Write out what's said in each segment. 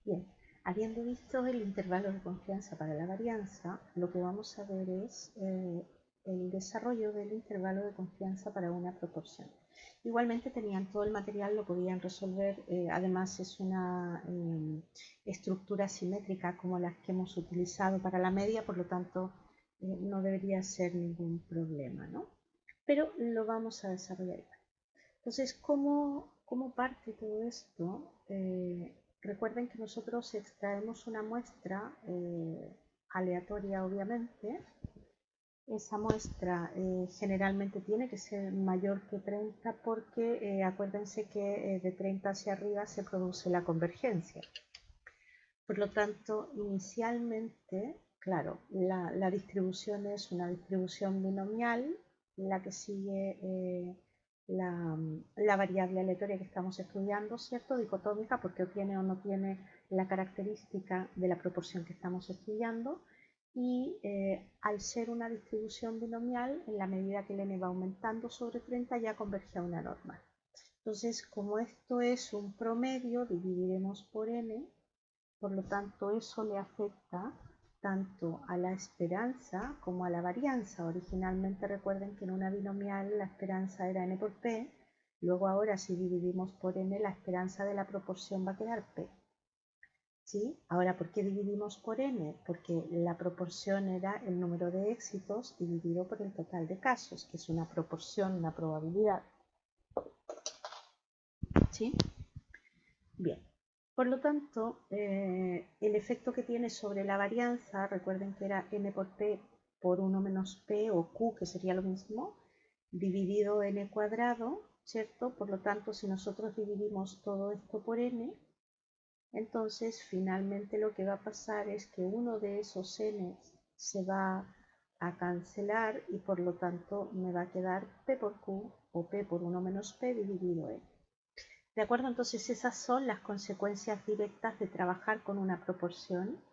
Bien, habiendo visto el intervalo de confianza para la varianza, lo que vamos a ver es el desarrollo del intervalo de confianza para una proporción. Igualmente tenían todo el material, lo podían resolver, además es una estructura simétrica como las que hemos utilizado para la media, por lo tanto no debería ser ningún problema, ¿no? Pero lo vamos a desarrollar. Entonces, ¿cómo parte todo esto? Recuerden que nosotros extraemos una muestra aleatoria, obviamente. Esa muestra generalmente tiene que ser mayor que 30 porque acuérdense que de 30 hacia arriba se produce la convergencia. Por lo tanto, inicialmente, claro, la distribución es una distribución binomial, la que sigue la variable aleatoria que estamos estudiando, ¿cierto? Dicotómica, porque o tiene o no tiene la característica de la proporción que estamos estudiando. Y al ser una distribución binomial, en la medida que el n va aumentando sobre 30, ya converge a una normal. Entonces, como esto es un promedio, dividiremos por n. Por lo tanto, eso le afecta tanto a la esperanza como a la varianza. Originalmente recuerden que en una binomial la esperanza era n por p, luego ahora si dividimos por n la esperanza de la proporción va a quedar p. ¿Sí? Ahora, ¿por qué dividimos por n? Porque la proporción era el número de éxitos dividido por el total de casos, que es una proporción, una probabilidad. ¿Sí? Bien. Por lo tanto, el efecto que tiene sobre la varianza, recuerden que era n por p por 1 menos p o q, que sería lo mismo, dividido n cuadrado, ¿cierto? Por lo tanto, si nosotros dividimos todo esto por n, entonces finalmente lo que va a pasar es que uno de esos n se va a cancelar y por lo tanto me va a quedar p por q o p por 1 menos p dividido n. ¿De acuerdo? Entonces esas son las consecuencias directas de trabajar con una proporción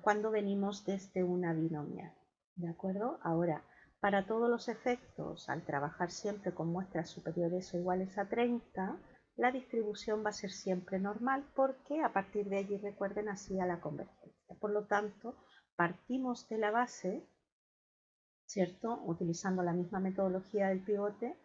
cuando venimos desde una binomial. ¿De acuerdo? Ahora, para todos los efectos, al trabajar siempre con muestras superiores o iguales a 30, la distribución va a ser siempre normal porque a partir de allí, recuerden, hacía la convergencia. Por lo tanto, partimos de la base, ¿cierto? Utilizando la misma metodología del pivote,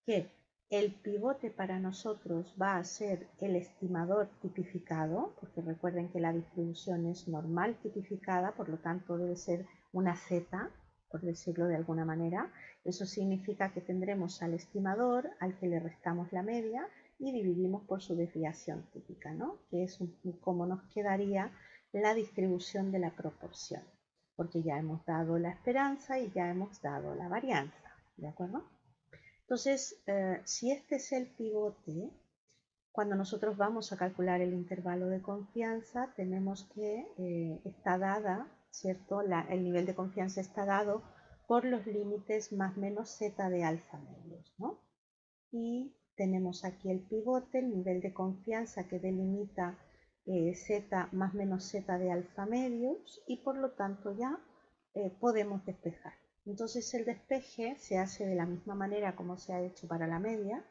que el pivote para nosotros va a ser el estimador tipificado, porque recuerden que la distribución es normal tipificada, por lo tanto debe ser una z, por decirlo de alguna manera. Eso significa que tendremos al estimador, al que le restamos la media y dividimos por su desviación típica, ¿no? Que es como nos quedaría la distribución de la proporción, porque ya hemos dado la esperanza y ya hemos dado la varianza, ¿de acuerdo? Entonces, si este es el pivote, cuando nosotros vamos a calcular el intervalo de confianza, tenemos que está dada, ¿cierto? El nivel de confianza está dado por los límites más menos z de alfa medios, ¿no? Y tenemos aquí el pivote, el nivel de confianza que delimita z más menos z de alfa medios y por lo tanto ya podemos despejar. Entonces el despeje se hace de la misma manera como se ha hecho para la media.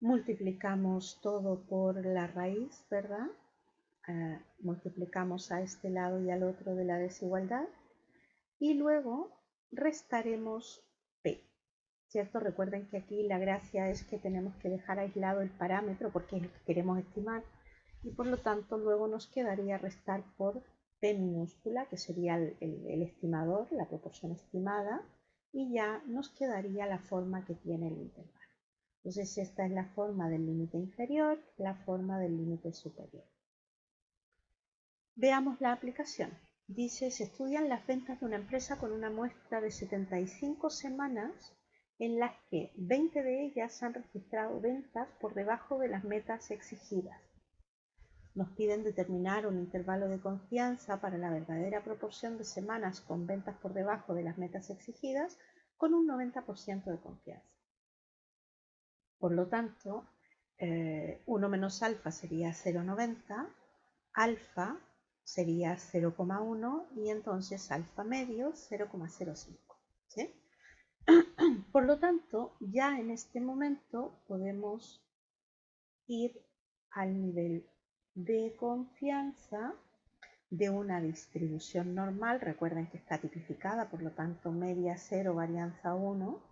Multiplicamos todo por la raíz, ¿verdad? Multiplicamos a este lado y al otro de la desigualdad. Y luego restaremos p, ¿cierto? Recuerden que aquí la gracia es que tenemos que dejar aislado el parámetro porque es el que queremos estimar. Y por lo tanto luego nos quedaría restar por P minúscula, que sería el estimador, la proporción estimada, y ya nos quedaría la forma que tiene el intervalo. Entonces esta es la forma del límite inferior, la forma del límite superior. Veamos la aplicación. Dice, se estudian las ventas de una empresa con una muestra de 75 semanas en las que 20 de ellas han registrado ventas por debajo de las metas exigidas. Nos piden determinar un intervalo de confianza para la verdadera proporción de semanas con ventas por debajo de las metas exigidas con un 90% de confianza. Por lo tanto, 1 menos alfa sería 0,90, alfa sería 0,1 y entonces alfa medio 0,05. ¿Sí? Por lo tanto, ya en este momento podemos ir al nivel de confianza de una distribución normal. Recuerden que está tipificada, por lo tanto media 0, varianza 1,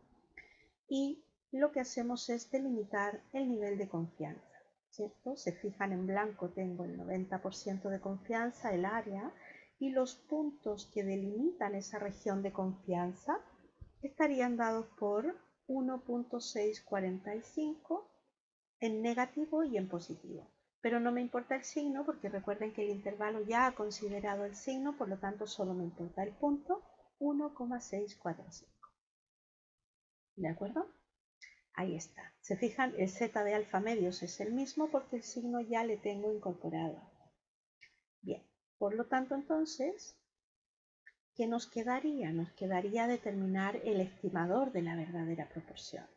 y lo que hacemos es delimitar el nivel de confianza, ¿cierto? Se fijan, en blanco tengo el 90% de confianza, el área, y los puntos que delimitan esa región de confianza estarían dados por 1.645 en negativo y en positivo. Pero no me importa el signo, porque recuerden que el intervalo ya ha considerado el signo, por lo tanto solo me importa el punto 1,645. ¿De acuerdo? Ahí está. Se fijan, el z de alfa medios es el mismo porque el signo ya le tengo incorporado. Bien, por lo tanto entonces, ¿qué nos quedaría? Nos quedaría determinar el estimador de la verdadera proporción.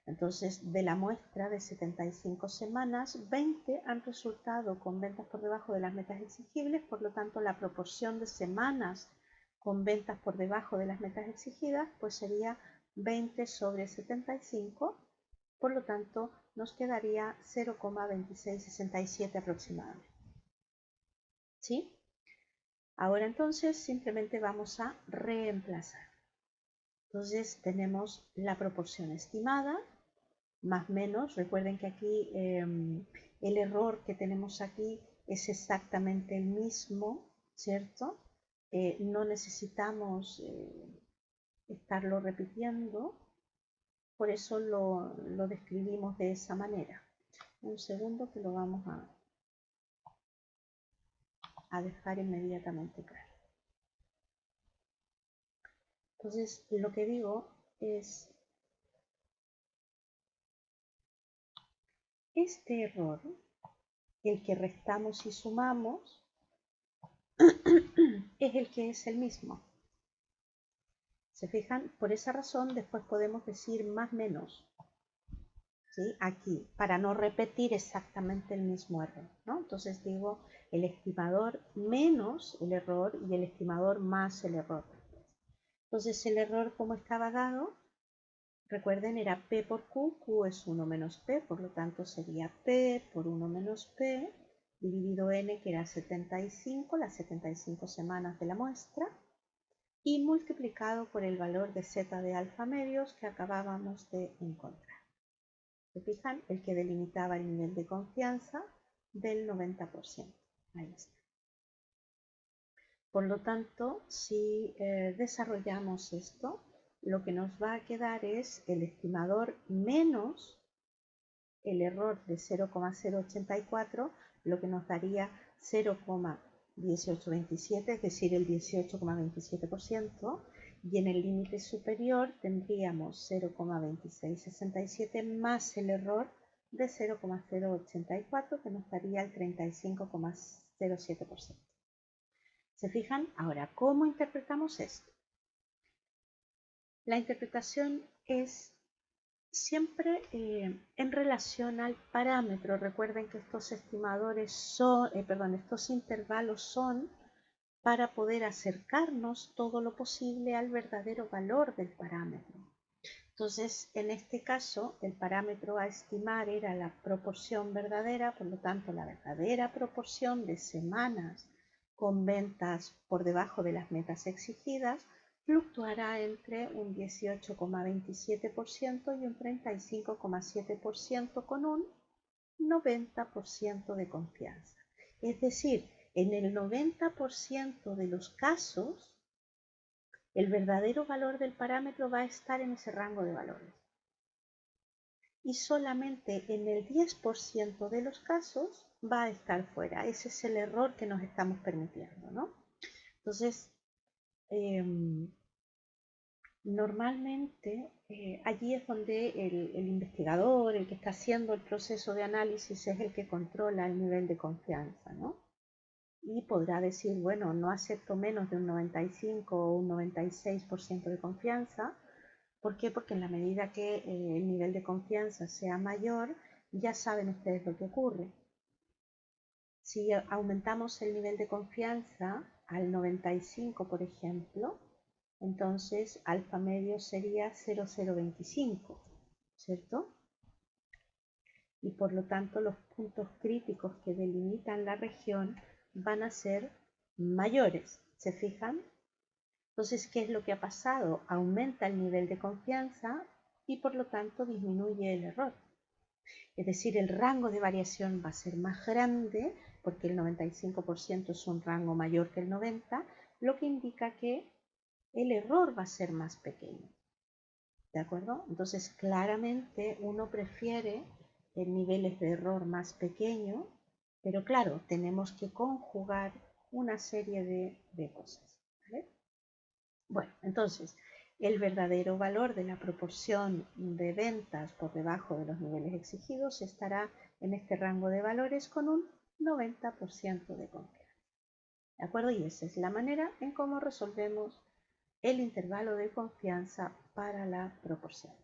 Entonces, de la muestra de 75 semanas, 20 han resultado con ventas por debajo de las metas exigibles, por lo tanto la proporción de semanas con ventas por debajo de las metas exigidas pues sería 20 sobre 75, por lo tanto nos quedaría 0,2667 aproximadamente. ¿Sí? Ahora entonces simplemente vamos a reemplazar. Entonces tenemos la proporción estimada, más menos. Recuerden que aquí el error que tenemos aquí es exactamente el mismo, ¿cierto? No necesitamos estarlo repitiendo, por eso lo describimos de esa manera. Un segundo que lo vamos a dejar inmediatamente claro. Entonces, lo que digo es, este error, el que restamos y sumamos, es el que es el mismo. ¿Se fijan? Por esa razón después podemos decir más menos, ¿sí? Aquí, para no repetir exactamente el mismo error, ¿no? Entonces digo el estimador menos el error y el estimador más el error. Entonces el error, como estaba dado, recuerden, era P por Q, Q es 1 menos P, por lo tanto sería P por 1 menos P, dividido N, que era 75, las 75 semanas de la muestra, y multiplicado por el valor de z de alfa medios que acabábamos de encontrar. ¿Se fijan? El que delimitaba el nivel de confianza del 90%. Ahí está. Por lo tanto, si desarrollamos esto, lo que nos va a quedar es el estimador menos el error de 0,084, lo que nos daría 0,1827, es decir, el 18,27%, y en el límite superior tendríamos 0,2667 más el error de 0,084, que nos daría el 35,07%. ¿Se fijan? Ahora, ¿cómo interpretamos esto? La interpretación es siempre en relación al parámetro. Recuerden que estos estimadores son, estos intervalos son para poder acercarnos todo lo posible al verdadero valor del parámetro. Entonces, en este caso, el parámetro a estimar era la proporción verdadera, por lo tanto, la verdadera proporción de semanas con ventas por debajo de las metas exigidas fluctuará entre un 18,27% y un 35,7% con un 90% de confianza. Es decir, en el 90% de los casos, el verdadero valor del parámetro va a estar en ese rango de valores. Y solamente en el 10% de los casos va a estar fuera. Ese es el error que nos estamos permitiendo, ¿no? Entonces, normalmente allí es donde el investigador, el que está haciendo el proceso de análisis, es el que controla el nivel de confianza, ¿no? Y podrá decir, bueno, no acepto menos de un 95 o un 96% de confianza. ¿Por qué? Porque en la medida que el nivel de confianza sea mayor, ya saben ustedes lo que ocurre. Si aumentamos el nivel de confianza al 95, por ejemplo, entonces alfa medio sería 0,025, ¿cierto? y por lo tanto los puntos críticos que delimitan la región van a ser mayores. ¿Se fijan? Entonces, ¿qué es lo que ha pasado? Aumenta el nivel de confianza y por lo tanto disminuye el error. Es decir, el rango de variación va a ser más grande porque el 95% es un rango mayor que el 90%, lo que indica que el error va a ser más pequeño. ¿De acuerdo? Entonces, claramente uno prefiere niveles de error más pequeños, pero claro, tenemos que conjugar una serie de cosas. ¿Vale? Bueno, entonces, el verdadero valor de la proporción de ventas por debajo de los niveles exigidos estará en este rango de valores con un 90% de confianza. ¿De acuerdo? Y esa es la manera en cómo resolvemos el intervalo de confianza para la proporción.